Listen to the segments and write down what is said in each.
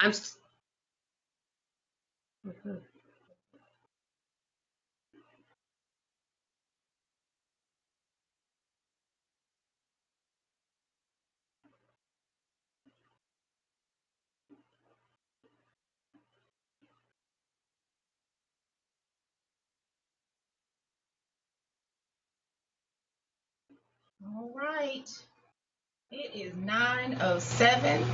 I'm. All right. It is 9:07.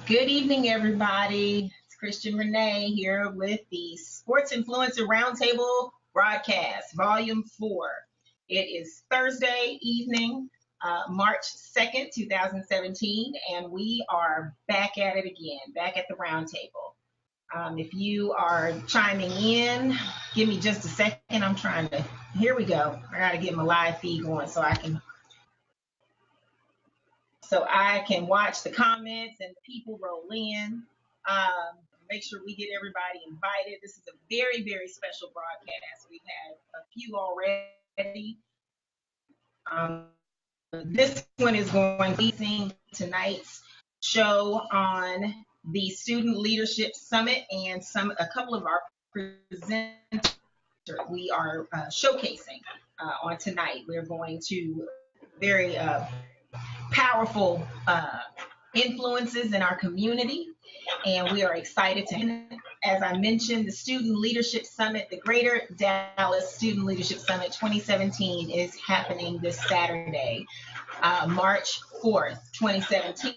Good evening, everybody. It's Christian Renee here with the Sports Influencer Roundtable broadcast, Volume 4. It is Thursday evening, March 2nd, 2017, and we are back at it again, back at the Roundtable. If you are chiming in, give me just a second. I'm trying to, here we go. I got to get my live feed going so I can watch the comments and the people roll in. Make sure we get everybody invited. This is a very, very special broadcast. We've had a few already. This one is going to be tonight's show on the Student Leadership Summit and a couple of our presenters we are showcasing on tonight. We're going to very powerful influences in our community, and we are excited to, as I mentioned, the Student Leadership Summit, the Greater Dallas Student Leadership Summit 2017 is happening this Saturday, March 4th, 2017,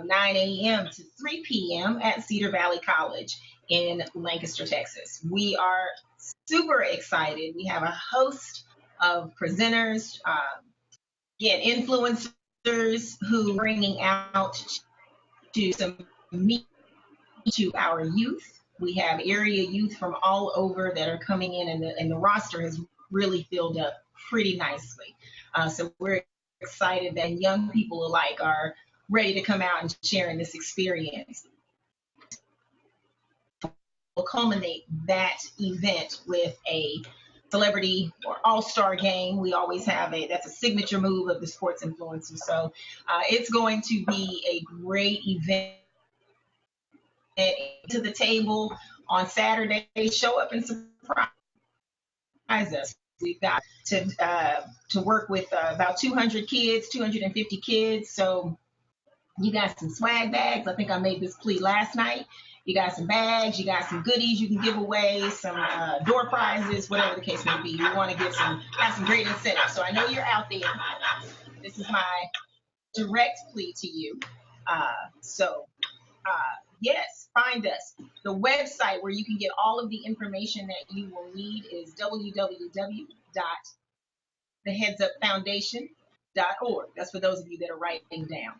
9 a.m. to 3 p.m. at Cedar Valley College in Lancaster, Texas. We are super excited. We have a host of presenters, again, influencers who are bringing out to some meat to our youth. We have area youth from all over that are coming in, and the roster has really filled up pretty nicely. So we're excited that young people alike are ready to come out and share in this experience. We'll culminate that event with a celebrity or all-star game. We always have that's a signature move of the Sports Influencer. So it's going to be a great event. To the table on Saturday, show up and surprise us. We've got to work with about 200 kids, 250 kids. So you got some swag bags. I think I made this plea last night. You got some bags, you got some goodies you can give away, some door prizes, whatever the case may be. You want to have some great incentives. So I know you're out there. This is my direct plea to you. Yes, find us. The website where you can get all of the information that you will need is www.theheadsupfoundation.org. That's for those of you that are writing down.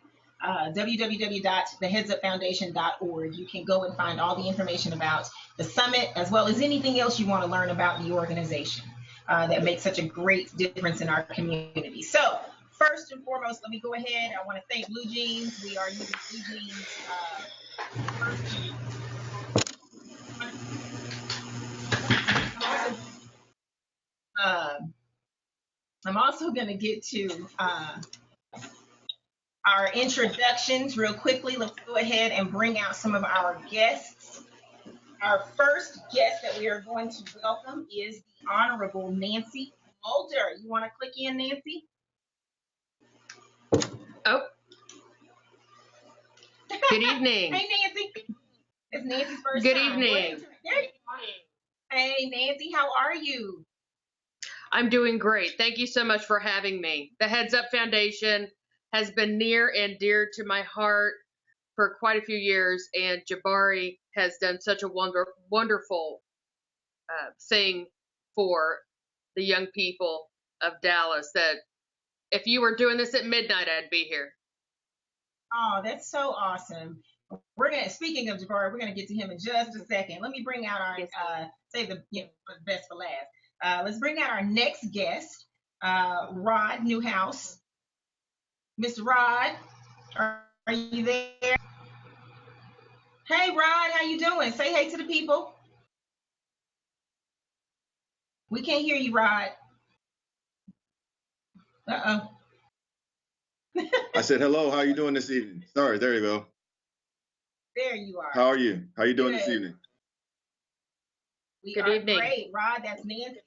www.theheadsupfoundation.org. You can go and find all the information about the summit, as well as anything else you want to learn about the organization that makes such a great difference in our community. So first and foremost, let me go ahead. I want to thank Blue Jeans. We are using Blue Jeans. I'm also going to get to our introductions real quickly. Let's go ahead and bring out some of our guests. Our first guest that we are going to welcome is the Honorable Nancy Mulder. You want to click in, Nancy? Oh. Good evening. Hey, Nancy. It's Nancy's first Good time. evening. Hey, Nancy, how are you? I'm doing great. Thank you so much for having me. The Heads Up Foundation has been near and dear to my heart for quite a few years, and Jabari has done such a wonderful thing for the young people of Dallas that if you were doing this at midnight, I'd be here. Oh, that's so awesome. Speaking of Jabari, we're gonna get to him in just a second. Let me bring out our save the best for last. Let's bring out our next guest, Rod Newhouse. Mr. Rod, are you there? Hey, Rod, how you doing? Say hey to the people. We can't hear you, Rod. Uh-oh. I said, hello, how are you doing this evening? Sorry, there you go. There you are. How are you? How are you doing Good. this evening? We Good are evening. great. Rod, that's Nancy.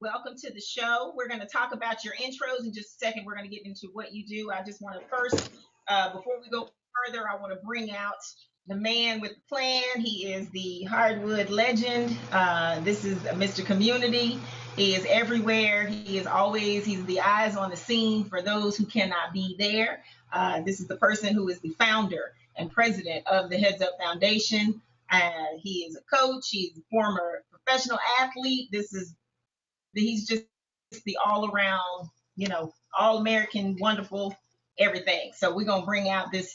Welcome to the show. We're going to talk about your intros in just a second. We're going to get into what you do. I just want to first, before we go further, I want to bring out the man with the plan. He is the Hardwood Legend. This is Mr. Community. He is everywhere. He's the eyes on the scene for those who cannot be there. This is the person who is the founder and president of the Heads Up Foundation. He is a coach. He's a former professional athlete. He's just the all-around, all-American, wonderful everything. So we're gonna bring out the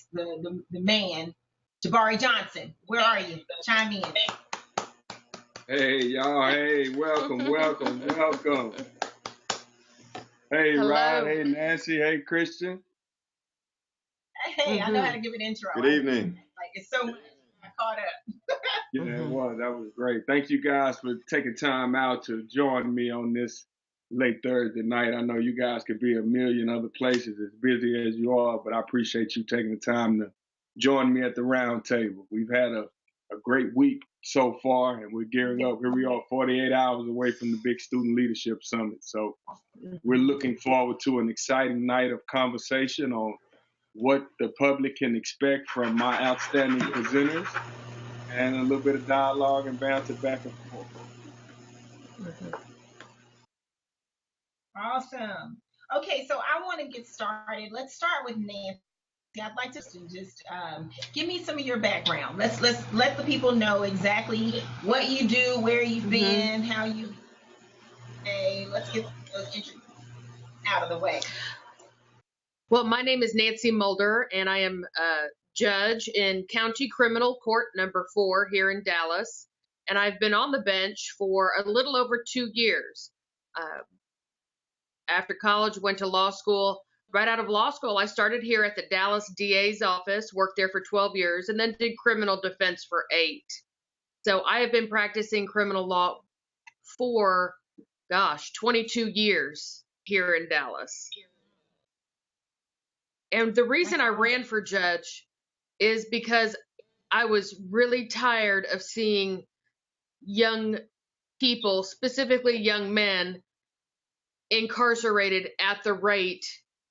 man, Jabari Johnson. Where are you? Chime in. Hey, y'all. Hey, welcome. Hey, Hello. Rod. Hey, Nancy. Hey, Christian. Hey, I know how to give an intro. Good evening. Like, it's so much. I caught up. Yeah, it was. That was great. Thank you guys for taking time out to join me on this late Thursday night. I know you guys could be a million other places as busy as you are, but I appreciate you taking the time to join me at the round table. We've had a great week so far, and we're gearing up. Here we are, 48 hours away from the big Student Leadership Summit. So we're looking forward to an exciting night of conversation on what the public can expect from my outstanding presenters, and a little bit of dialogue and banter back and forth. Awesome. Okay, so I want to get started. Let's start with Nancy. I'd like to just give me some of your background. Let's let the people know exactly what you do, where you've been, how you. Hey, let's get those intros out of the way. Well, my name is Nancy Mulder, and I am a judge in County Criminal Court number 4 here in Dallas. And I've been on the bench for a little over 2 years. After college, went to law school. Right out of law school, I started here at the Dallas DA's office, worked there for 12 years, and then did criminal defense for 8. So I have been practicing criminal law for, 22 years here in Dallas. And the reason I ran for judge is because I was really tired of seeing young people, specifically young men, incarcerated at the rate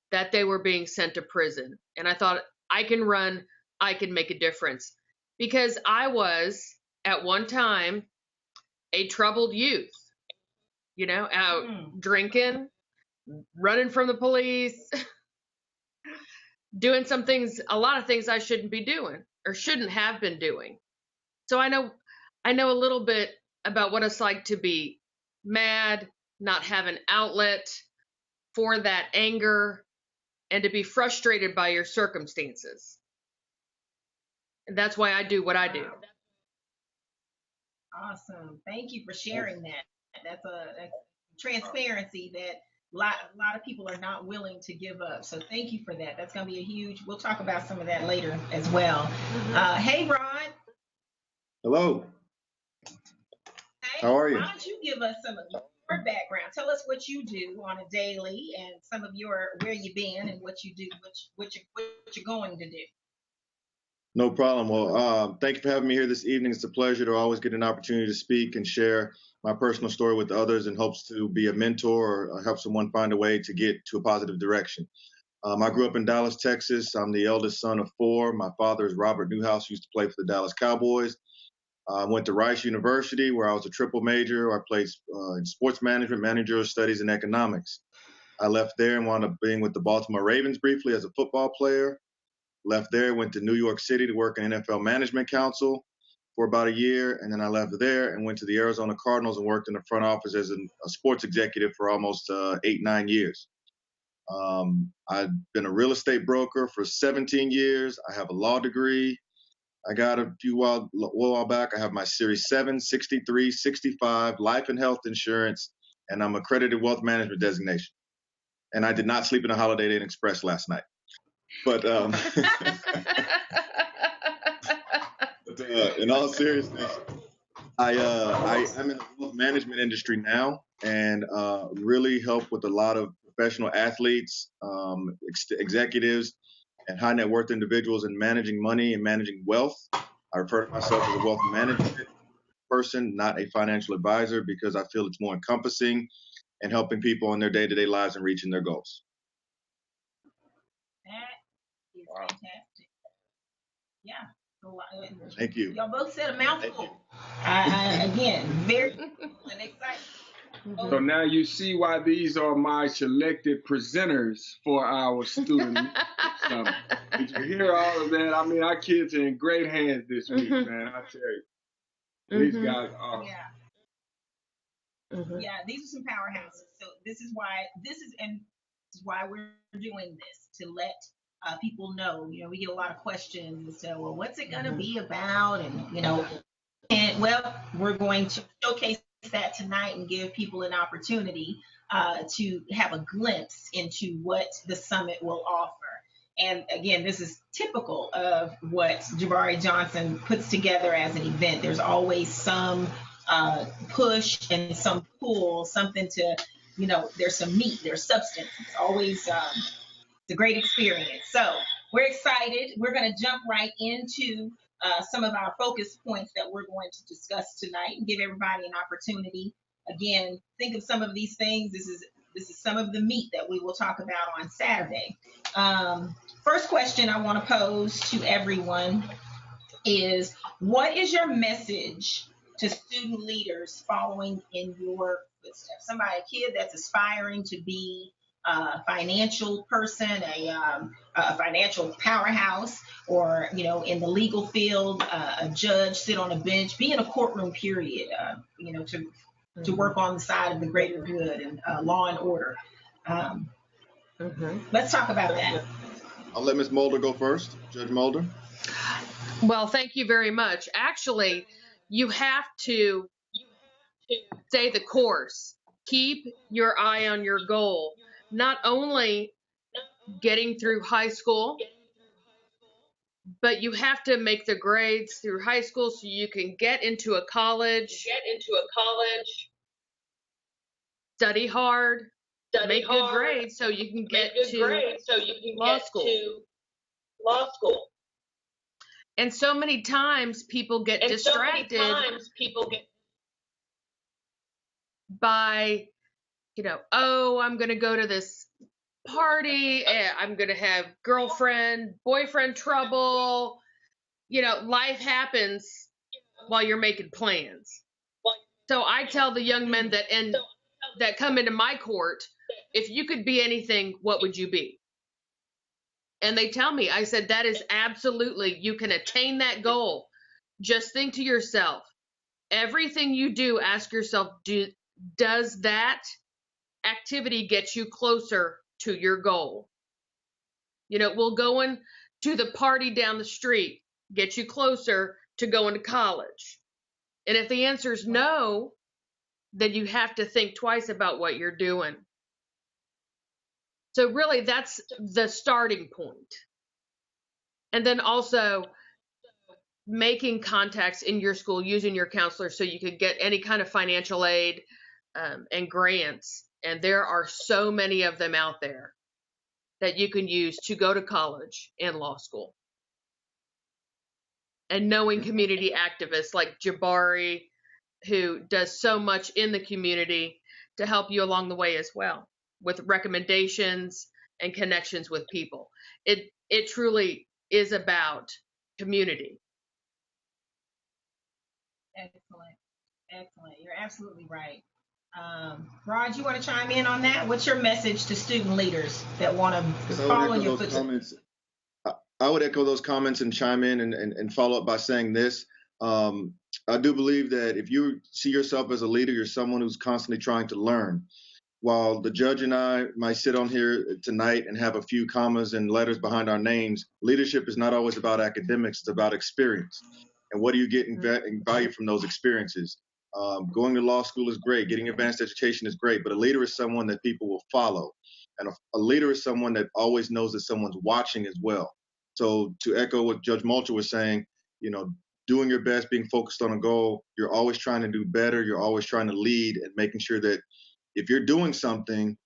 that they were being sent to prison. And I thought, I can run, I can make a difference. Because I was, at one time, a troubled youth, out drinking, running from the police, doing a lot of things I shouldn't be doing or shouldn't have been doing. So I know a little bit about what it's like to be mad, not have an outlet for that anger, and to be frustrated by your circumstances. And that's why I do what I do. Awesome. Thank you for sharing that. That's a transparency that a lot of people are not willing to give up. So thank you for that. That's going to be a huge, we'll talk about some of that later as well. Hey, Rod. Hello. Hey, How are you? Why don't you give us some of your background? Tell us what you do on a daily and some of where you've been and what you do, what you're going to do. No problem. Well, thank you for having me here this evening. It's a pleasure to always get an opportunity to speak and share my personal story with others in hopes to be a mentor or help someone find a way to get to a positive direction. I grew up in Dallas, Texas. I'm the eldest son of 4. My father is Robert Newhouse, used to play for the Dallas Cowboys. I went to Rice University, where I was a triple major. I played in sports management, managerial studies, and economics. I left there and wound up being with the Baltimore Ravens briefly as a football player. Left there, went to New York City to work in NFL Management Council for about a year. And then I left there and went to the Arizona Cardinals and worked in the front office as a sports executive for almost 8-9 years. I've been a real estate broker for 17 years. I have a law degree. I got a while back. I have my Series 7, 63, 65 life and health insurance, and I'm accredited wealth management designation. And I did not sleep in a Holiday Inn Express last night. But in all seriousness, I'm in the wealth management industry now and really help with a lot of professional athletes, executives, and high net worth individuals in managing money and managing wealth. I refer to myself as a wealth management person, not a financial advisor, because I feel it's more encompassing and helping people in their day-to-day lives and reaching their goals. That is fantastic. Yeah. Thank you. Y'all both said a mouthful. Again, very and exciting. So now you see why these are my selected presenters for our student summit. Did you hear all of that? I mean, our kids are in great hands this week, man. I tell you. These guys are. Yeah, these are some powerhouses. So this is why we're doing this, to let people know. You know, we get a lot of questions as to, well, what's it going to be about? And, you know, we're going to showcase that tonight and give people an opportunity to have a glimpse into what the summit will offer. And again, this is typical of what Jabari Johnson puts together as an event. There's always some push and some pull, something to, you know, there's some meat, there's substance. It's always it's a great experience. So we're excited. We're going to jump right into some of our focus points that we're going to discuss tonight and give everybody an opportunity. Again, think of some of these things. This is some of the meat that we will talk about on Saturday. First question I want to pose to everyone is, what is your message to student leaders following in your footsteps? A kid that's aspiring to be a financial person, a financial powerhouse, or, you know, in the legal field, a judge, sit on a bench, be in a courtroom, period, you know, to work on the side of the greater good and law and order. Let's talk about that. I'll let Ms. Mulder go first. Judge Mulder. Well, thank you very much. Actually, you have to stay the course. Keep your eye on your goal. Not only getting through high school, but you have to make the grades through high school so you can get into a college. Study hard. Make good grades so you can get to law school. And so many times people get distracted by, you know, oh, I'm going to go to this party, I'm going to have girlfriend, boyfriend trouble. You know, life happens while you're making plans. So I tell the young men that come into my court, if you could be anything, what would you be? And they tell me, I said, that is absolutely, you can attain that goal. Just think to yourself, everything you do, ask yourself, does that activity get you closer to your goal? You know, will going to the party down the street get you closer to going to college? And if the answer is no, then you have to think twice about what you're doing. So really, that's the starting point. And then also making contacts in your school, using your counselor so you could get any kind of financial aid and grants. And there are so many of them out there that you can use to go to college and law school. And knowing community activists like Jabari, who does so much in the community to help you along the way as well, with recommendations and connections with people. It truly is about community. Excellent. You're absolutely right. Rod, you want to chime in on that? What's your message to student leaders that want to follow in your footsteps? I would echo those comments and chime in and follow up by saying this. I do believe that if you see yourself as a leader, you're someone who's constantly trying to learn. While the judge and I might sit on here tonight and have a few commas and letters behind our names, leadership is not always about academics. It's about experience. And what do you get in value from those experiences? Going to law school is great. Getting advanced education is great. But a leader is someone that people will follow. And a leader is someone that always knows that someone's watching as well. So to echo what Judge Mulder was saying, you know, doing your best, being focused on a goal, you're always trying to do better. You're always trying to lead and making sure that if you're doing something,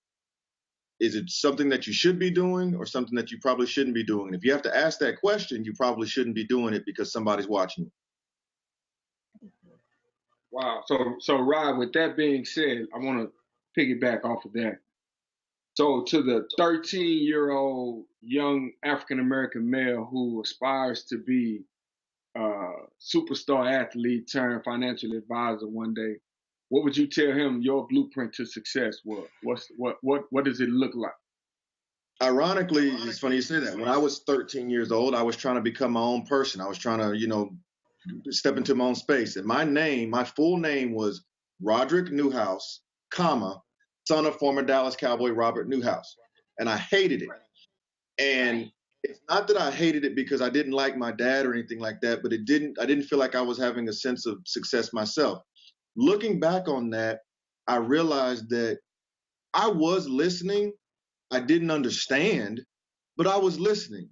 Is it something that you should be doing or something that you probably shouldn't be doing? And if you have to ask that question, you probably shouldn't be doing it because somebody's watching you. Wow. So Rod, with that being said, I want to piggyback off of that. So to the 13-year-old young African-American male who aspires to be a superstar athlete turned financial advisor one day, what would you tell him your blueprint to success was? What does it look like? Ironically, it's funny you say that. When I was 13 years old, I was trying to become my own person. I was trying to, step into my own space. And my full name was Roderick Newhouse, son of former Dallas Cowboy Robert Newhouse. And I hated it. And it's not that I hated it because I didn't like my dad or anything like that, but I didn't feel like I was having a sense of success myself. Looking back on that, I realized that I was listening. I didn't understand, but I was listening.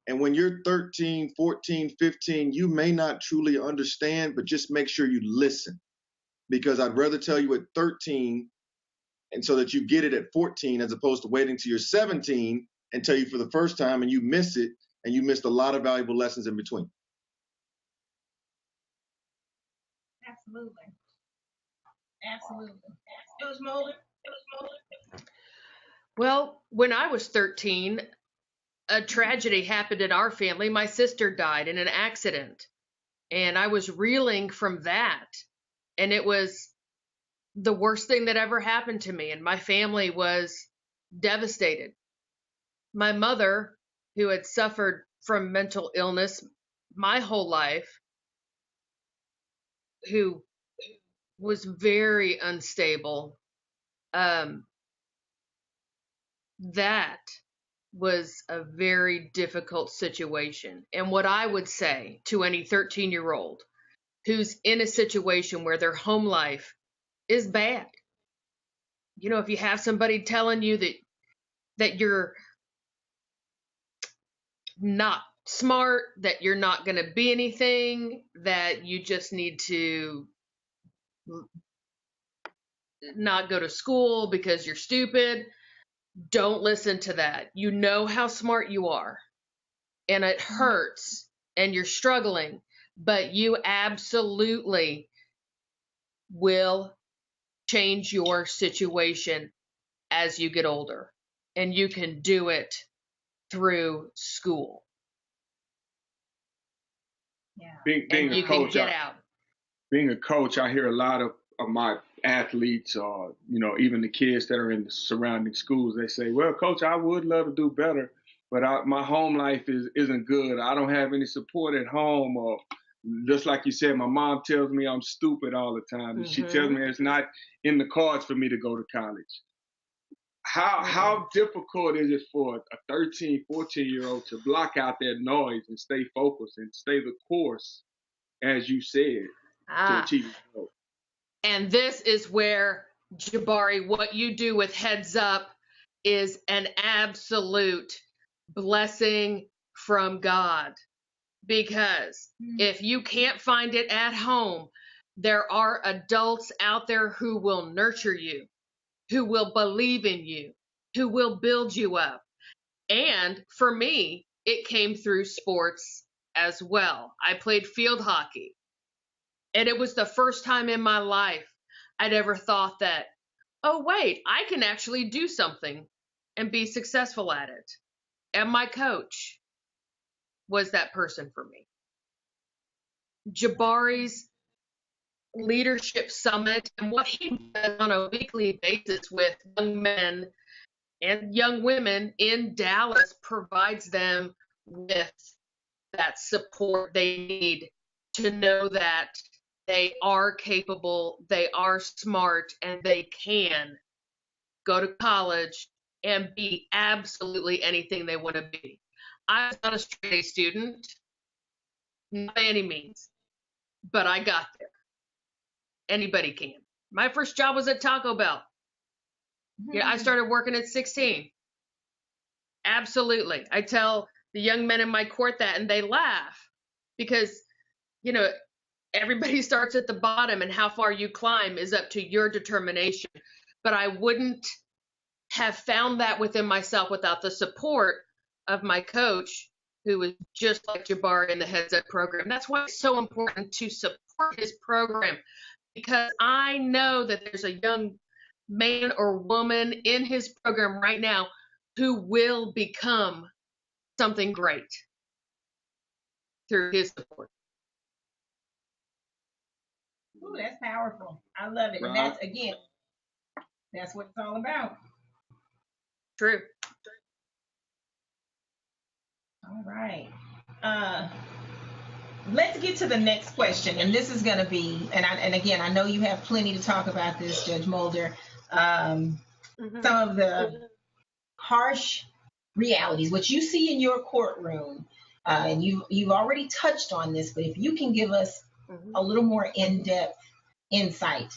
And when you're 13, 14, 15, you may not truly understand, but just make sure you listen. Because I'd rather tell you at 13 and so that you get it at 14 as opposed to waiting till you're 17 and tell you for the first time and you miss it and you missed a lot of valuable lessons in between. Absolutely. It was Mulder. Well, when I was 13, a tragedy happened in our family. My sister died in an accident, and I was reeling from that. And it was the worst thing that ever happened to me, and my family was devastated. My mother, who had suffered from mental illness my whole life, who was very unstable, that was a very difficult situation. And what I would say to any 13-year-old who's in a situation where their home life is bad, if you have somebody telling you that you're not smart, that you're not going to be anything, that you just need to not go to school because you're stupid, don't listen to that. You know how smart you are, and it hurts, and you're struggling, but you absolutely will change your situation as you get older, and you can do it through school. Yeah. Being and you a coach, can get out. Being a coach, I hear a lot of my athletes or, even the kids that are in the surrounding schools, they say, well, coach, I would love to do better, but my home life isn't good. I don't have any support at home. Or just like you said, my mom tells me I'm stupid all the time. And she tells me it's not in the cards for me to go to college. How difficult is it for a 13, 14-year-old to block out that noise and stay focused and stay the course, as you said, to achieve the goal? And this is where, Jabari, what you do with Heads Up is an absolute blessing from God. Because if you can't find it at home, there are adults out there who will nurture you, who will believe in you, who will build you up. And for me, it came through sports as well. I played field hockey. And it was the first time in my life I'd ever thought that, oh, wait, I can actually do something and be successful at it. And my coach was that person for me. Jabari's Leadership Summit and what he does on a weekly basis with young men and young women in Dallas provides them with that support they need to know that they are capable, they are smart, and they can go to college and be absolutely anything they want to be. I was not a straight A student, not by any means, but I got there. Anybody can. My first job was at Taco Bell. I started working at 16. Absolutely. I tell the young men in my court that, and they laugh because, everybody starts at the bottom, and how far you climb is up to your determination. But I wouldn't have found that within myself without the support of my coach, who was just like Jabari in the Heads Up program. That's why it's so important to support his program, because I know that there's a young man or woman in his program right now who will become something great through his support. Ooh, that's powerful. I love it. Right. And that's, again, that's what it's all about. True. All right. Let's get to the next question. And this is going to be, and again, I know you have plenty to talk about this, Judge Mulder. Some of the harsh realities, what you see in your courtroom, and you've already touched on this, but if you can give us a little more in-depth insight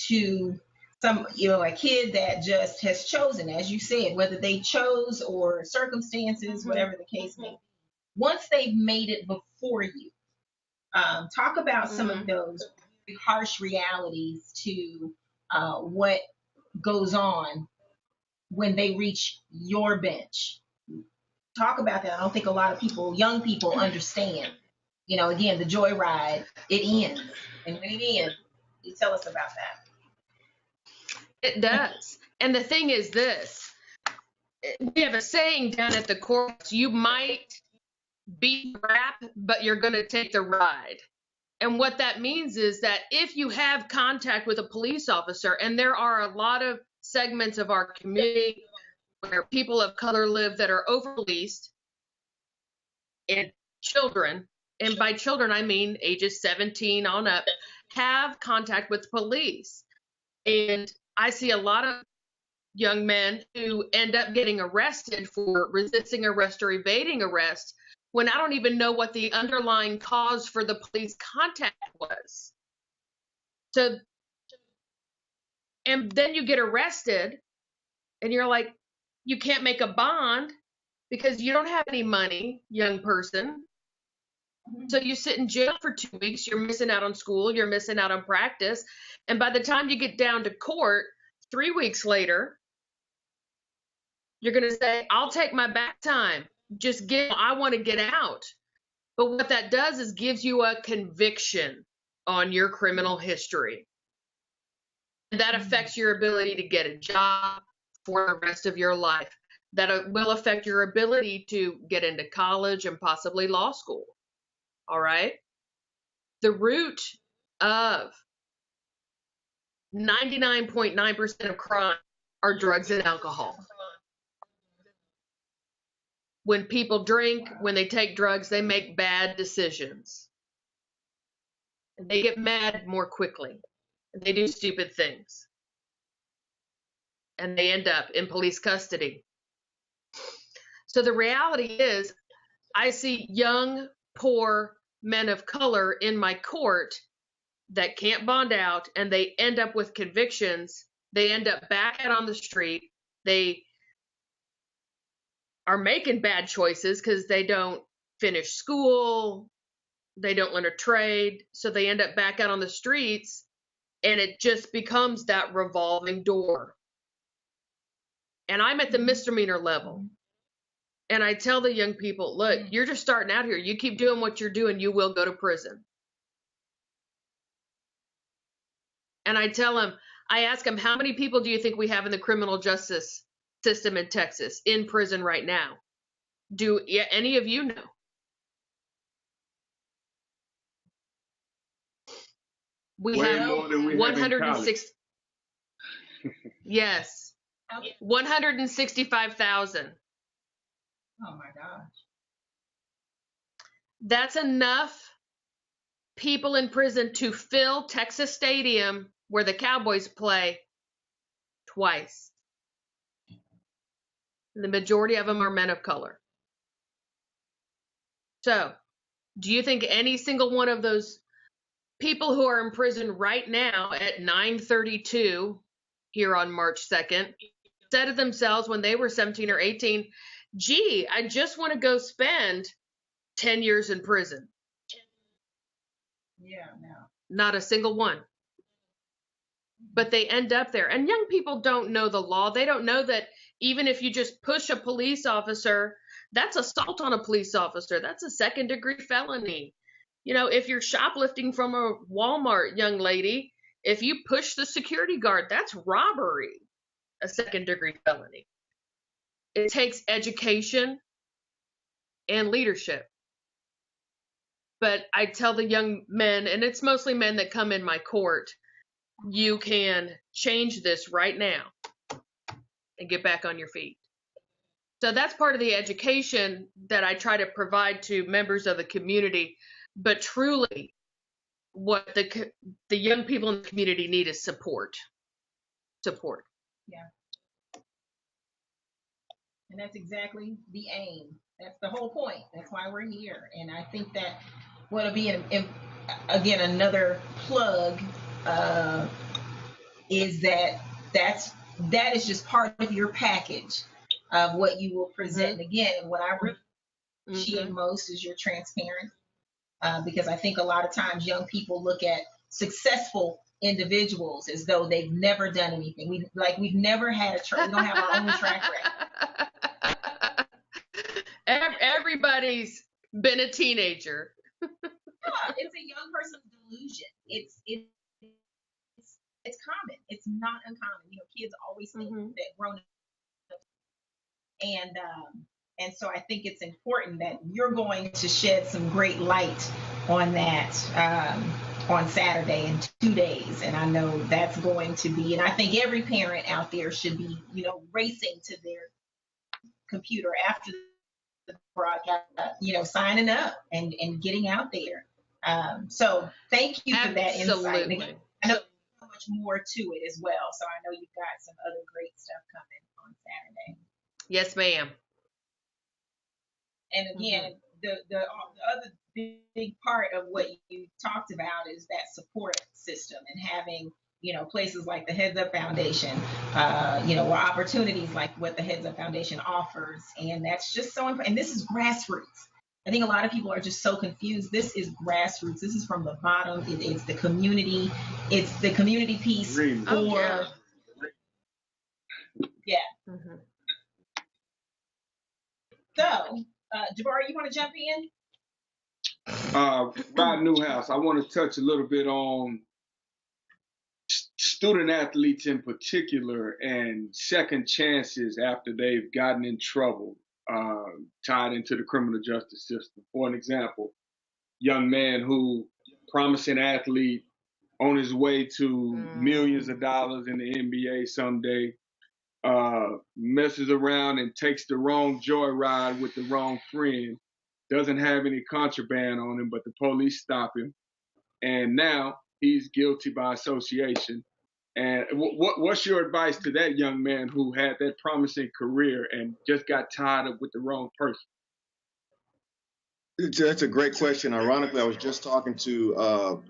to some, a kid that just has chosen, as you said, whether they chose or circumstances, whatever the case may be. Once they've made it before you, talk about some of those harsh realities to what goes on when they reach your bench. Talk about that. I don't think a lot of people, young people, understand. Again, the joyride, it ends. And when it ends, you tell us about that. It does. And the thing is this, we have a saying down at the courts, you might beat the rap, but you're going to take the ride. And what that means is that if you have contact with a police officer, and there are a lot of segments of our community where people of color live that are overpoliced, and children, and by children I mean ages 17 on up, have contact with police. And I see a lot of young men who end up getting arrested for resisting arrest or evading arrest when I don't even know what the underlying cause for the police contact was. So, and then you get arrested and you're like, you can't make a bond because you don't have any money, young person. So you sit in jail for 2 weeks, you're missing out on school, you're missing out on practice. And by the time you get down to court 3 weeks later, you're going to say, I'll take my back time. I want to get out. But what that does is gives you a conviction on your criminal history. And that affects your ability to get a job for the rest of your life. That will affect your ability to get into college and possibly law school. All right? The root of 99.9% of crime are drugs and alcohol. When people drink, when they take drugs, they make bad decisions. And they get mad more quickly. And they do stupid things. And they end up in police custody. So the reality is, I see young, poor men of color in my court that can't bond out, and they end up with convictions. They end up back out on the street. They are making bad choices because they don't finish school, they don't learn a trade, so they end up back out on the streets, and it just becomes that revolving door. And I'm at the misdemeanor level, and I tell the young people, look, you're just starting out here. You keep doing what you're doing, you will go to prison. And I ask them, how many people do you think we have in the criminal justice system in Texas in prison right now? Do any of you know? We Way have more than we 106. Yes. Okay. 165,000. Oh my gosh. That's enough people in prison to fill Texas Stadium where the Cowboys play twice. And the majority of them are men of color. So, do you think any single one of those people who are in prison right now at 9:32 here on March 2nd said to themselves when they were 17 or 18, gee, I just want to go spend 10 years in prison? Yeah, no. Not a single one. but they end up there. And young people don't know the law. They don't know that even if you just push a police officer, that's assault on a police officer. That's a second-degree felony. You know, if you're shoplifting from a Walmart, young lady, if you push the security guard, that's robbery, a second-degree felony. It takes education and leadership. But I tell the young men, and it's mostly men that come in my court, you can change this right now and get back on your feet. So that's part of the education that I try to provide to members of the community. But truly, what the young people in the community need is support. Support. Yeah. And that's exactly the aim. That's the whole point. That's why we're here. And I think that what'll be, again, another plug is that is just part of your package of what you will present. And again, what I really appreciate most is your transparency, because I think a lot of times young people look at successful individuals as though they've never done anything. We've never had we don't have our own track record. Everybody's been a teenager. Yeah, it's a young person's delusion. It's common. It's not uncommon. You know, kids always think that grown up. And so I think it's important that you're going to shed some great light on that on Saturday in 2 days. And I know that's going to be, and I think every parent out there should be, you know, racing to their computer after the broadcast, you know, signing up and getting out there. So thank you for that insight. Again, I know there's so much more to it as well. So I know you've got some other great stuff coming on Saturday. Yes, ma'am. And again, the other big part of what you talked about is that support system and having, you know, places like the Heads Up Foundation, you know, or opportunities like what the Heads Up Foundation offers. And that's just so important. And this is grassroots. I think a lot of people are just so confused. This is grassroots. This is from the bottom. It's the community. It's the community piece for, yeah. So, Jabari, you want to jump in? Rod Newhouse, I want to touch a little bit on student athletes in particular and second chances after they've gotten in trouble, tied into the criminal justice system. For an example, young man who, promising athlete, on his way to millions of dollars in the NBA someday, messes around and takes the wrong joyride with the wrong friend, doesn't have any contraband on him, but the police stop him. And now he's guilty by association. And what's your advice to that young man who had that promising career and just got tied up with the wrong person? That's a great question. Ironically, I was just talking to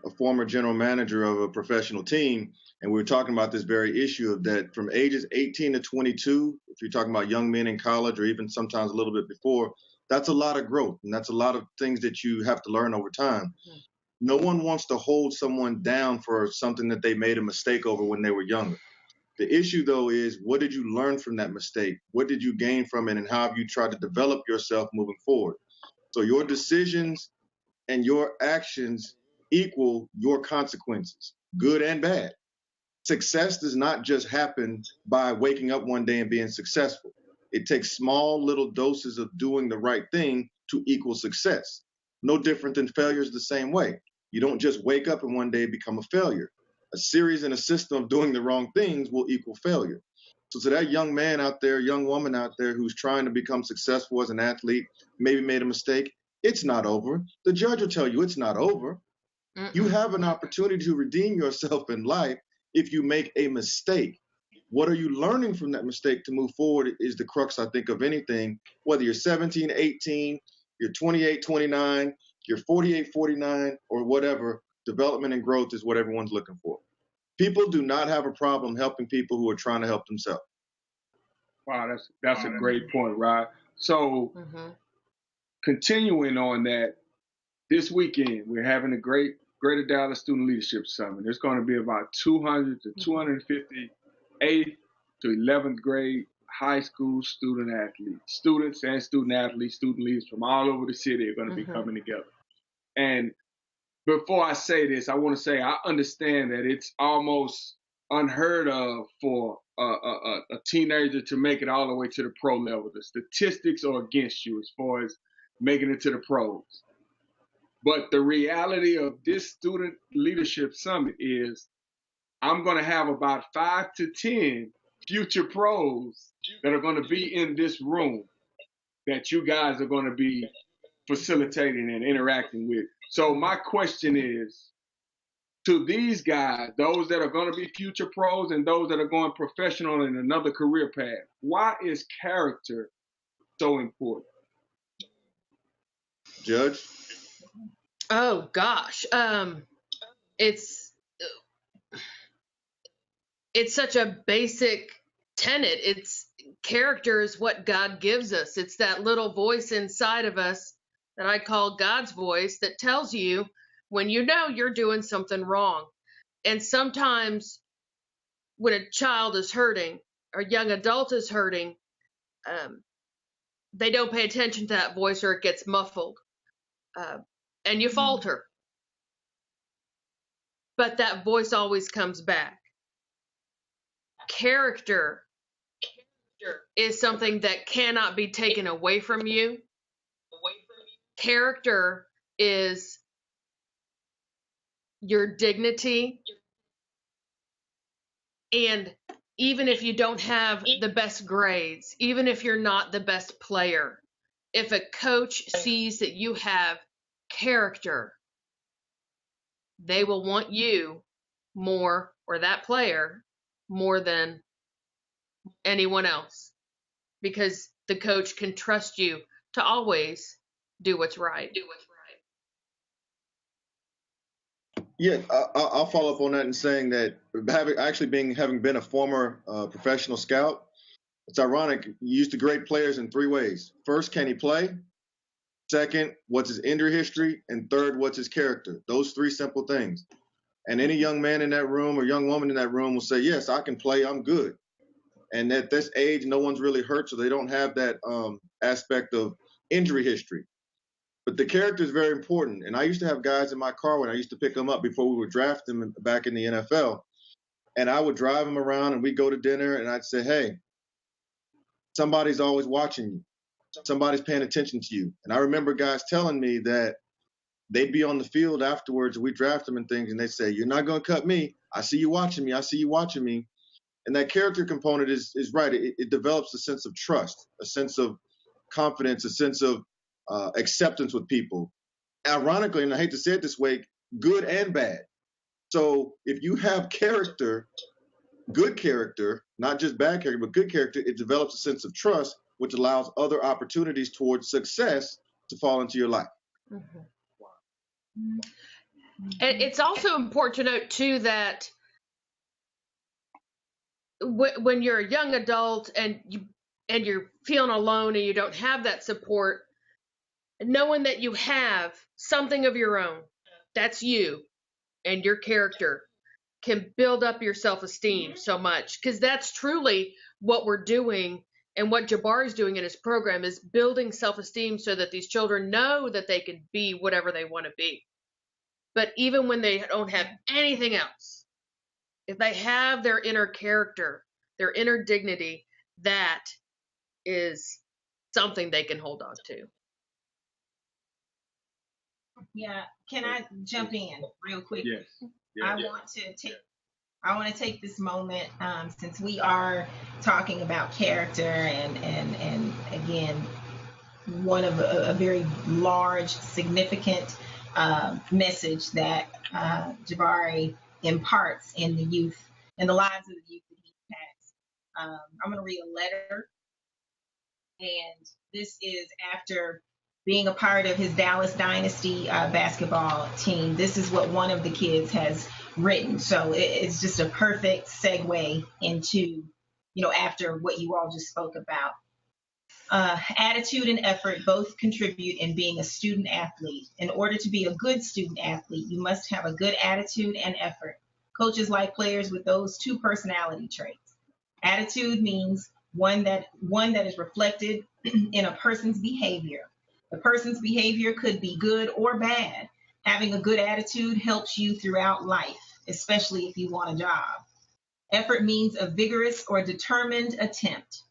a former general manager of a professional team, and we were talking about this very issue of that from ages 18 to 22, if you're talking about young men in college or even sometimes a little bit before, that's a lot of growth, and that's a lot of things that you have to learn over time. No one wants to hold someone down for something that they made a mistake over when they were younger. The issue, though, is what did you learn from that mistake? What did you gain from it, and how have you tried to develop yourself moving forward? So your decisions and your actions equal your consequences, good and bad. Success does not just happen by waking up one day and being successful. It takes small little doses of doing the right thing to equal success. No different than failure is the same way. You don't just wake up and one day become a failure. A series and a system of doing the wrong things will equal failure. So to that young man out there, young woman out there who's trying to become successful as an athlete, maybe made a mistake, it's not over. The judge will tell you it's not over. You have an opportunity to redeem yourself in life if you make a mistake. What are you learning from that mistake to move forward is the crux, I think, of anything, whether you're 17, 18, you're 28, 29, you're 48, 49, or whatever. Development and growth is what everyone's looking for. People do not have a problem helping people who are trying to help themselves. Wow, that's a great point, Rod. So continuing on that, this weekend we're having a great Greater Dallas Student Leadership Summit. There's going to be about 200 to 250 8th to 11th grade high school students and student athletes, student leaders from all over the city are going to be coming together. And before I say this, I want to say I understand that it's almost unheard of for a teenager to make it all the way to the pro level. The statistics are against you as far as making it to the pros. But the reality of this Student Leadership Summit is I'm going to have about 5 to 10 future pros that are going to be in this room that you guys are going to be facilitating and interacting with. So my question is, to these guys, those that are going to be future pros and those that are going professional in another career path, why is character so important? Judge? Oh gosh, it's such a basic tenet. It's character is what God gives us. It's that little voice inside of us that I call God's voice that tells you when you know you're doing something wrong. And sometimes when a child is hurting or a young adult is hurting, they don't pay attention to that voice or it gets muffled, and you falter. But that voice always comes back. Character is something that cannot be taken away from you. Character is your dignity. And even if you don't have the best grades, even if you're not the best player, if a coach sees that you have character, they will want you more, or that player more than anyone else, because the coach can trust you to always do what's right. Yeah, I'll follow up on that in saying that having been a former professional scout, it's ironic. You used to grade players in 3 ways. First, can he play? Second, what's his injury history? And third, what's his character? Those 3 simple things. And any young man in that room or young woman in that room will say, yes, I can play, I'm good. And at this age, no one's really hurt, so they don't have that aspect of injury history. But the character is very important. And I used to have guys in my car when I used to pick them up before we would draft them back in the NFL. And I would drive them around and we'd go to dinner and I'd say, hey, somebody's always watching you. Somebody's paying attention to you. And I remember guys telling me that they'd be on the field afterwards and we draft them and things and they'd say, you're not going to cut me. I see you watching me. I see you watching me. And that character component is right. It develops a sense of trust, a sense of confidence, a sense of acceptance with people. Ironically, and I hate to say it this way, good and bad. So if you have character, good character, not just bad character, but good character, it develops a sense of trust, which allows other opportunities towards success to fall into your life. And it's also important to note, too, that when you're a young adult and you're feeling alone and you don't have that support, knowing that you have something of your own, that's you and your character, can build up your self-esteem so much, because that's truly what we're doing. And what Jabari's doing in his program is building self-esteem so that these children know that they can be whatever they want to be. But even when they don't have anything else, if they have their inner character, their inner dignity, that is something they can hold on to. Yeah, can I jump in real quick? Yes. I want to take this moment, since we are talking about character and again, one of a very large, significant message that Jabari imparts in the youth, in the lives of the youth that he has. I'm going to read a letter, and this is after being a part of his Dallas Dynasty basketball team. This is what one of the kids has written. So it's just a perfect segue into, after what you all just spoke about. Attitude and effort both contribute in being a student athlete. In order to be a good student athlete, you must have a good attitude and effort. Coaches like players with those two personality traits. Attitude means one that is reflected in a person's behavior. The person's behavior could be good or bad. Having a good attitude helps you throughout life, especially if you want a job. Effort means a vigorous or determined attempt.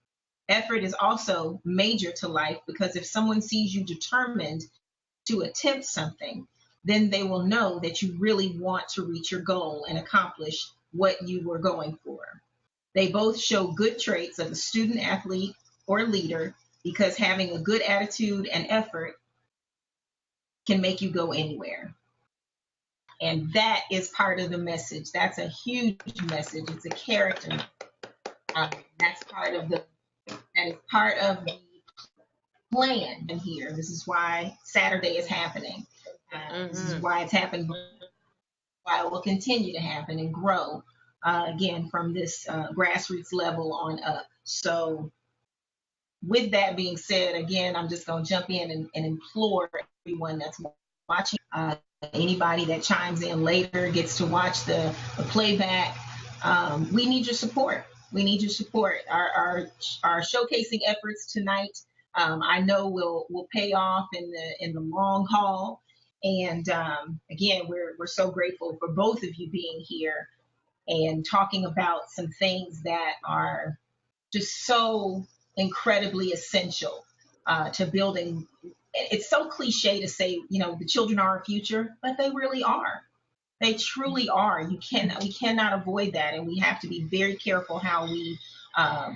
Effort is also major to life because if someone sees you determined to attempt something, then they will know that you really want to reach your goal and accomplish what you were going for. They both show good traits of a student athlete or leader because having a good attitude and effort can make you go anywhere. And that is part of the message. That's a huge message. It's a character. That's part of the plan in here. This is why Saturday is happening. This is why it's happened, why it will continue to happen and grow, again, from this grassroots level on up. So with that being said, again, I'm just going to jump in and implore everyone that's watching, anybody that chimes in later, gets to watch the playback, we need your support. We need your support. Our showcasing efforts tonight, I know will pay off in the long haul. And again, we're so grateful for both of you being here and talking about some things that are just so incredibly essential to building. It's so cliche to say, the children are our future, but they really are. They truly are. We cannot avoid that, and we have to be very careful how we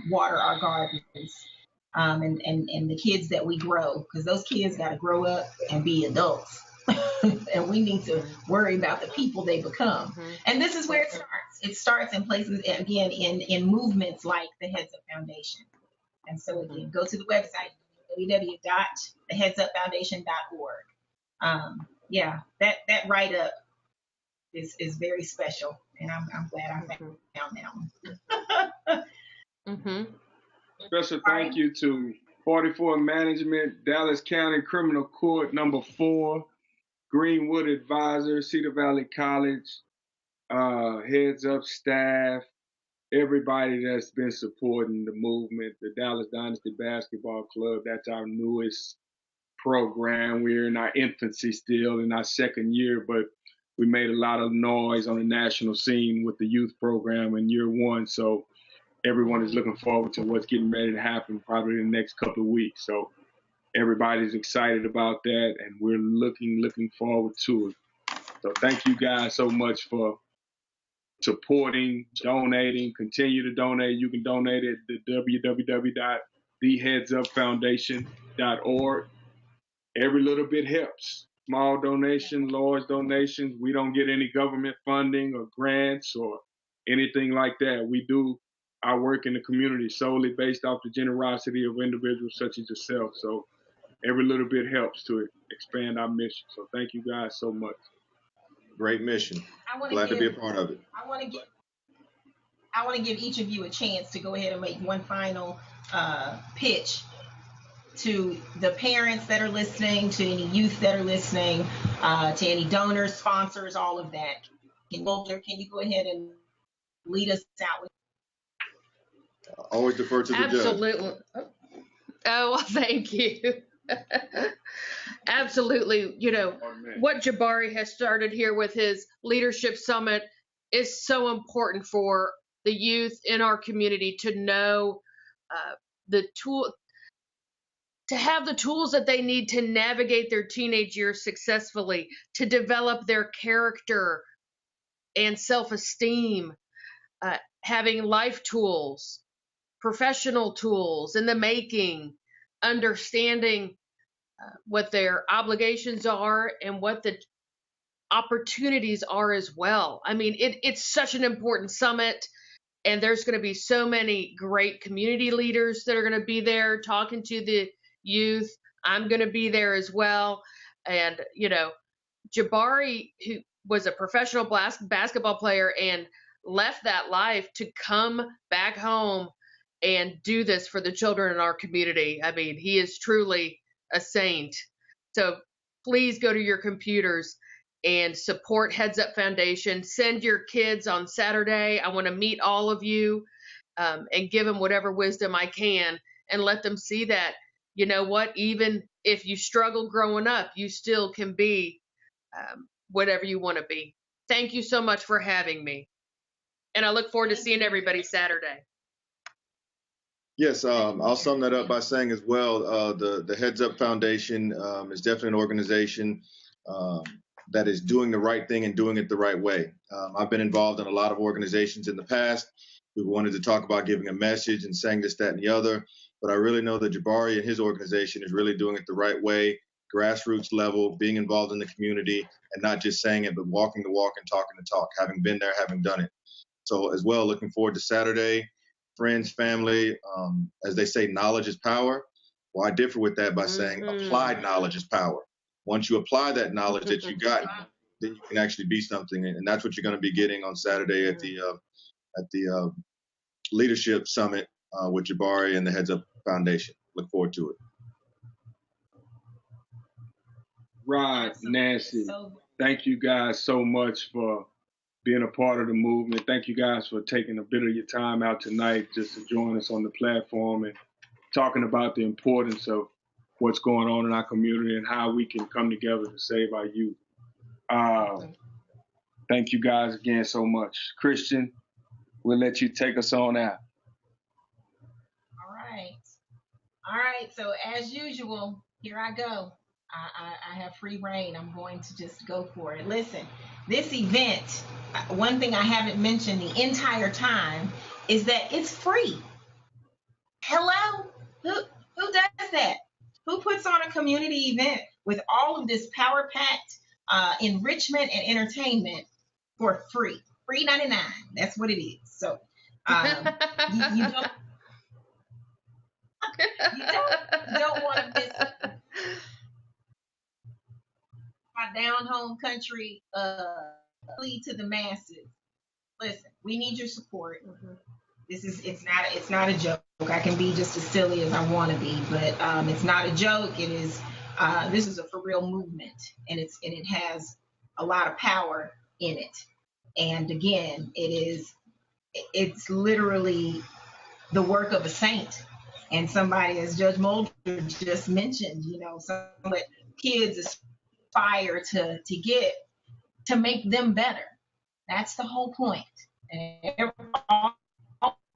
water our gardens and the kids that we grow, because those kids got to grow up and be adults, and we need to worry about the people they become. And this is where it starts. It starts in places, again, in movements like the Heads Up Foundation. And so again, go to the website www.theheadsupfoundation.org. That write-up is very special, and I'm glad I found that one. Special thank you to 44 Management, Dallas County Criminal Court Number 4, Greenwood Advisor, Cedar Valley College, Heads Up staff, everybody that's been supporting the movement, the Dallas Dynasty Basketball Club. That's our newest program. We're in our infancy still, in our second year, but we made a lot of noise on the national scene with the youth program in year one. So everyone is looking forward to what's getting ready to happen probably in the next couple of weeks. So everybody's excited about that, and we're looking forward to it. So thank you guys so much for supporting, donating, continue to donate. You can donate at the www.theheadsupfoundation.org. Every little bit helps. Small donation, large donations. We don't get any government funding or grants or anything like that. We do our work in the community solely based off the generosity of individuals such as yourself. So every little bit helps to expand our mission. So thank you guys so much. Great mission. Glad to be a part of it. I want to give each of you a chance to go ahead and make one final pitch to the parents that are listening, to any youth that are listening, to any donors, sponsors, all of that. Mulder, can you go ahead and lead us out with? Always defer to the judge. Absolutely. Oh, well, thank you. Absolutely. What Jabari has started here with his leadership summit is so important for the youth in our community to know to have the tools that they need to navigate their teenage years successfully, to develop their character and self-esteem, having life tools, professional tools in the making, understanding what their obligations are and what the opportunities are as well. I mean, it's such an important summit, and there's going to be so many great community leaders that are going to be there talking to the youth. I'm going to be there as well. And, Jabari, who was a professional basketball player and left that life to come back home and do this for the children in our community. I mean, he is truly a saint. So please go to your computers and support Heads Up Foundation. Send your kids on Saturday. I want to meet all of you and give them whatever wisdom I can and let them see that, you know what, even if you struggle growing up, you still can be whatever you want to be. Thank you so much for having me. And I look forward to seeing everybody Saturday. Yes, I'll sum that up by saying as well, the Heads Up Foundation is definitely an organization that is doing the right thing and doing it the right way. I've been involved in a lot of organizations in the past who wanted to talk about giving a message and saying this, that, and the other, but I really know that Jabari and his organization is really doing it the right way, grassroots level, being involved in the community, and not just saying it, but walking the walk and talking the talk, having been there, having done it. So as well, looking forward to Saturday. Friends, family, as they say, knowledge is power. Well, I differ with that by saying applied knowledge is power. Once you apply that knowledge that you got, then you can actually be something, and that's what you're going to be getting on Saturday at the Leadership Summit with Jabari and the Heads Up Foundation. Look forward to it. Rod, Nancy, thank you guys so much for being a part of the movement. Thank you guys for taking a bit of your time out tonight just to join us on the platform and talking about the importance of what's going on in our community and how we can come together to save our youth. Thank you guys again so much. Christian, we'll let you take us on out. All right. So as usual, here I go. I have free reign. I'm going to just go for it. Listen, this event, one thing I haven't mentioned the entire time is that it's free. Hello? Who does that? Who puts on a community event with all of this power-packed enrichment and entertainment for free? Free 99. That's what it is. So you don't want to miss my down home country plea to the masses. Listen, we need your support. It's not a joke. I can be just as silly as I want to be, but it's not a joke. It is this is a for real movement, and it has a lot of power in it. And again, it's literally the work of a saint. And somebody, as Judge Mulder just mentioned, some of what kids aspire to get to make them better. That's the whole point. And all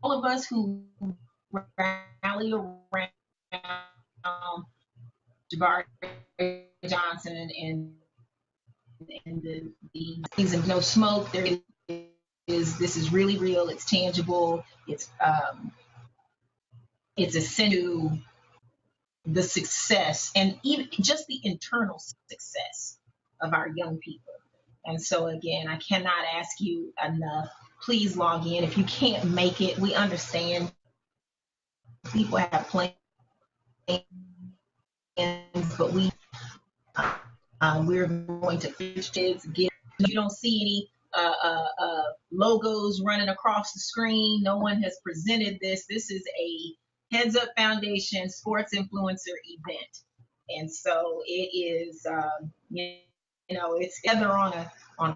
of us who rally around Jabari Johnson and the season No Smoke, this is really real. It's tangible. It's essential to the success and even just the internal success of our young people. And so again, I cannot ask you enough. Please log in. If you can't make it, we understand. People have plans, but we're going to finish kids. Again, you don't see any logos running across the screen. No one has presented this. This is a Heads Up Foundation SportsInfluencer event, and so it is. It's together on a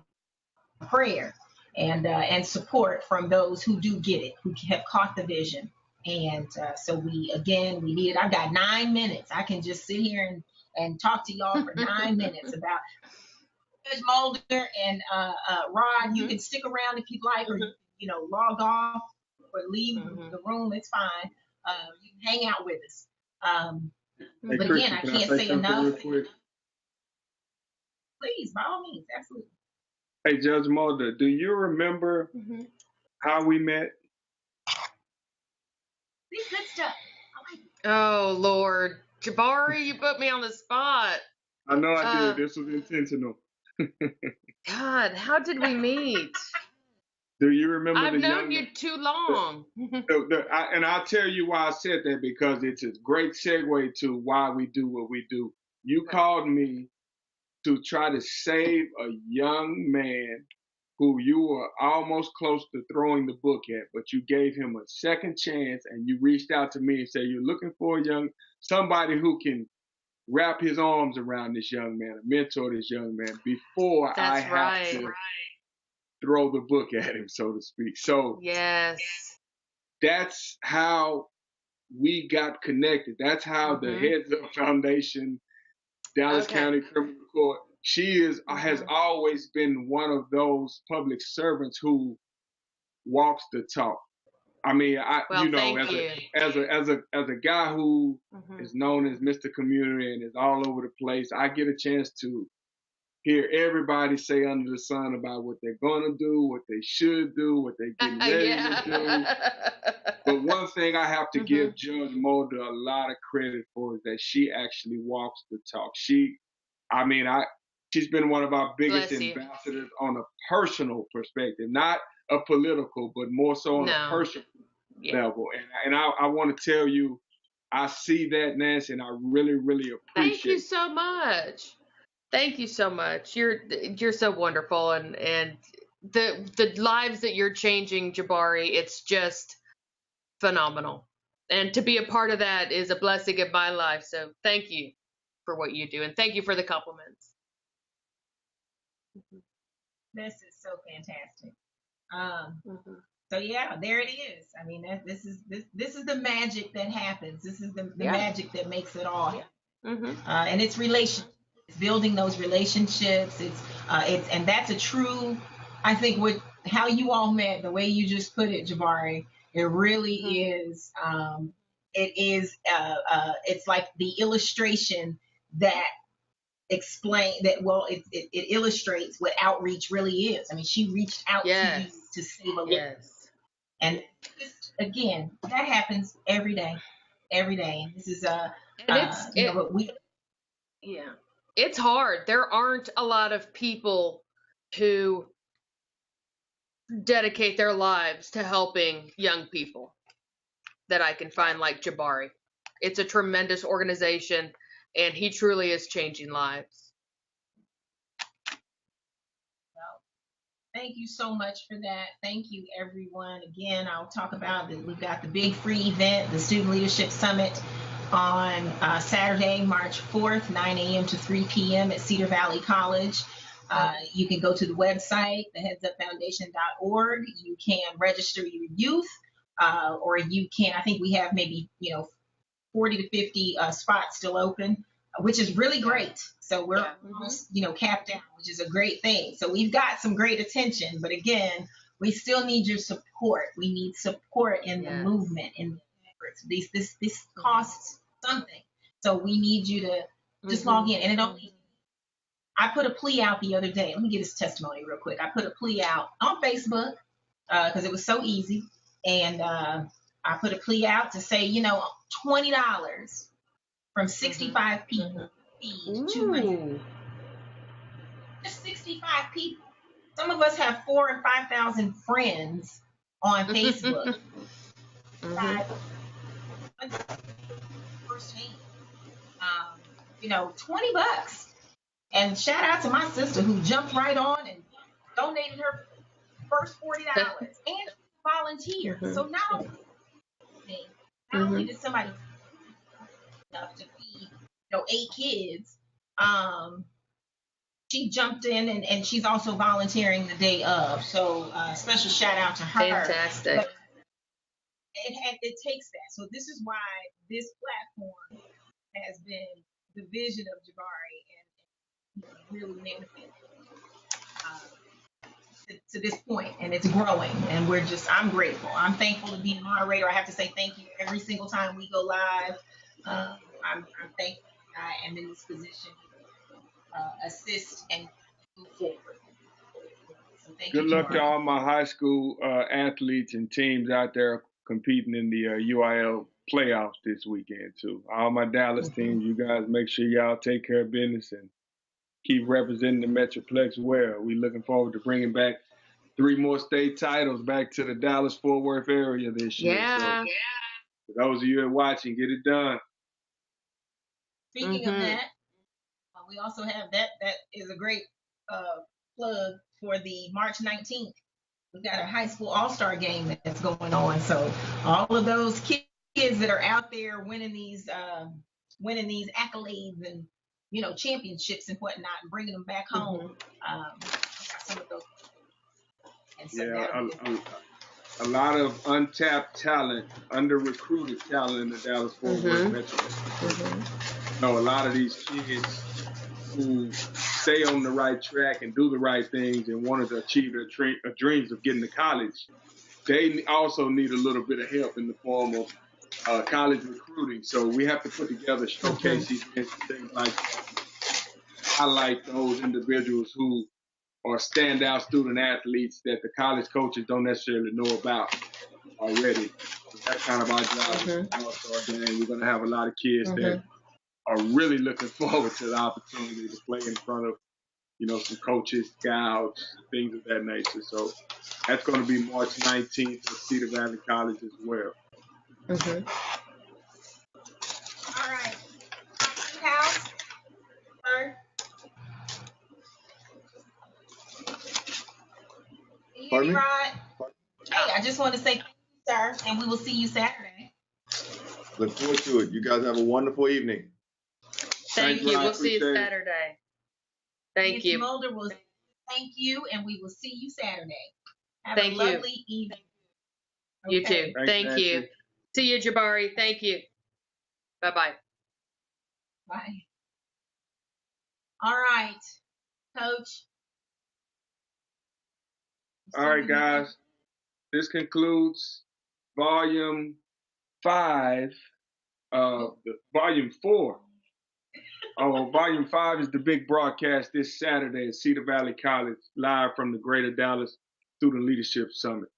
prayer and support from those who do get it, who have caught the vision. And so we need it. I've got 9 minutes. I can just sit here and talk to y'all for 9 minutes about Judge Mulder and Rod. You can stick around if you'd like, or log off or leave the room. It's fine. You can hang out with us. Hey, but Christian, again, I can't say enough. Please, by all means, absolutely. Hey, Judge Mulder, do you remember how we met? This good stuff. Oh, Lord. Jabari, you put me on the spot. I know I did. This was intentional. God, how did we meet? Do you remember I've known you too long. And I'll tell you why I said that, because it's a great segue to why we do what we do. You called me to try to save a young man who you were almost close to throwing the book at, but you gave him a second chance, and you reached out to me and said you're looking for somebody who can wrap his arms around this young man, mentor this young man before I have to throw the book at him, so to speak. So yes, that's how we got connected. That's how the Heads Up Foundation, Dallas County Criminal Court, has always been one of those public servants who walks the talk. I mean, as a guy who is known as Mr. Community and is all over the place, I get a chance to hear everybody say under the sun about what they're gonna do, what they should do, what they're getting ready to do. But one thing I have to give Judge Mulder a lot of credit for is that she actually walks the talk. She's been one of our biggest ambassadors on a personal perspective, not a political, but more so on a personal level. And I want to tell you, I see that, Nancy, and I really, really appreciate it. Thank you so much. Thank you so much. You're so wonderful, and the lives that you're changing, Jabari, it's just phenomenal. And to be a part of that is a blessing in my life. So thank you for what you do, and thank you for the compliments. This is so fantastic. So yeah, there it is. I mean, this is the magic that happens. This is the magic that makes it all. And it's relationships. It's building those relationships. And that's a true, I think, how you all met, the way you just put it, Jabari. It really is. It's like the illustration that it illustrates what outreach really is. I mean, she reached out to you to save a life. And just, again, that happens every day. And this is it's hard. There aren't a lot of people who dedicate their lives to helping young people that I can find like Jabari. It's a tremendous organization, and he truly is changing lives. Well, thank you so much for that. Thank you, everyone. Again, I'll talk about that. We've got the big free event, the Student Leadership Summit, on Saturday, March 4th, 9 a.m. to 3 p.m. at Cedar Valley College. You can go to the website, theheadsupfoundation.org. You can register your youth, or you can, I think we have maybe, 40 to 50 spots still open, which is really great. So we're almost, capped out, which is a great thing. So we've got some great attention, but again, we still need your support. We need support in the movement, in the efforts. This costs something. So we need you to just log in. And I put a plea out the other day. Let me get this testimony real quick. I put a plea out on Facebook because it was so easy. And I put a plea out to say, $20 from 65 people feed 200. Just 65 people. Some of us have 4,000 and 5,000 friends on Facebook. $20. And shout out to my sister who jumped right on and donated her first $40 and volunteered. So not only did somebody enough to feed 8 kids, she jumped in and she's also volunteering the day of. So special shout out to her. Fantastic. But it takes that. So this is why this platform has been the vision of Jabari and really manifested to this point, and it's growing, and I'm grateful. I'm thankful to be a moderator. I have to say thank you every single time we go live. I'm thankful I am in this position to assist and move forward. So good luck to all my high school athletes and teams out there competing in the UIL playoffs this weekend too. All my Dallas teams, you guys make sure y'all take care of business and keep representing the Metroplex well. We're looking forward to bringing back 3 more state titles back to the Dallas-Fort Worth area this year. Yeah. So, for those of you who are watching, get it done. Speaking of that, we also have that is a great plug. for the March 19th. We've got a high school all-star game that's going on. So all of those kids that are out there winning these accolades and, you know, championships and whatnot, and bringing them back home. Some of those. And so a lot of untapped talent, under-recruited talent in the Dallas-Fort Worth metro. You know, a lot of these kids who stay on the right track and do the right things and wanted to achieve their dreams of getting to college, they also need a little bit of help in the form of college recruiting. So we have to put together showcases and things like that. Highlight those individuals who are standout student athletes that the college coaches don't necessarily know about already. So that's kind of our job. We're going to have a lot of kids that are really looking forward to the opportunity to play in front of, you know, some coaches, scouts, things of that nature. So that's going to be March 19th at Cedar Valley College as well. All right. Newhouse, sir. Pardon me? Hey, I just want to say thank you, sir, and we will see you Saturday. Look forward to it. You guys have a wonderful evening. Thank you. We'll see you Saturday. Thank you. Mulder will thank you, and we will see you Saturday. Have a lovely evening. You too. Thank you. See you, Jabari. Thank you. Bye-bye. Bye. All right, Coach. All right, guys. This concludes volume 5 of volume 4. Volume 5 is the big broadcast this Saturday at Cedar Valley College, live from the Greater Dallas Student Leadership Summit.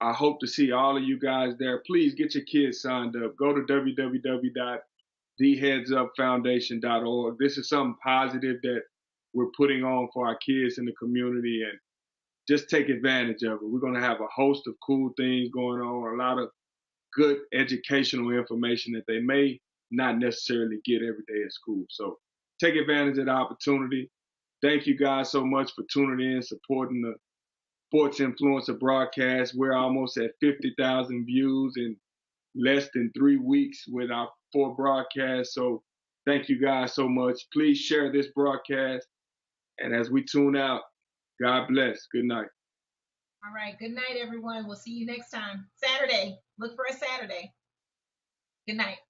I hope to see all of you guys there. Please get your kids signed up. Go to www.theheadsupfoundation.org. This is something positive that we're putting on for our kids in the community, and just take advantage of it. We're going to have a host of cool things going on, a lot of good educational information that they may not necessarily get every day at school. So take advantage of the opportunity. Thank you guys so much for tuning in, supporting the SportsInfluencer broadcast. We're almost at 50,000 views in less than 3 weeks with our 4 broadcasts. So thank you guys so much. Please share this broadcast. And as we tune out, God bless. Good night. All right. Good night, everyone. We'll see you next time. Saturday. Look for a Saturday. Good night.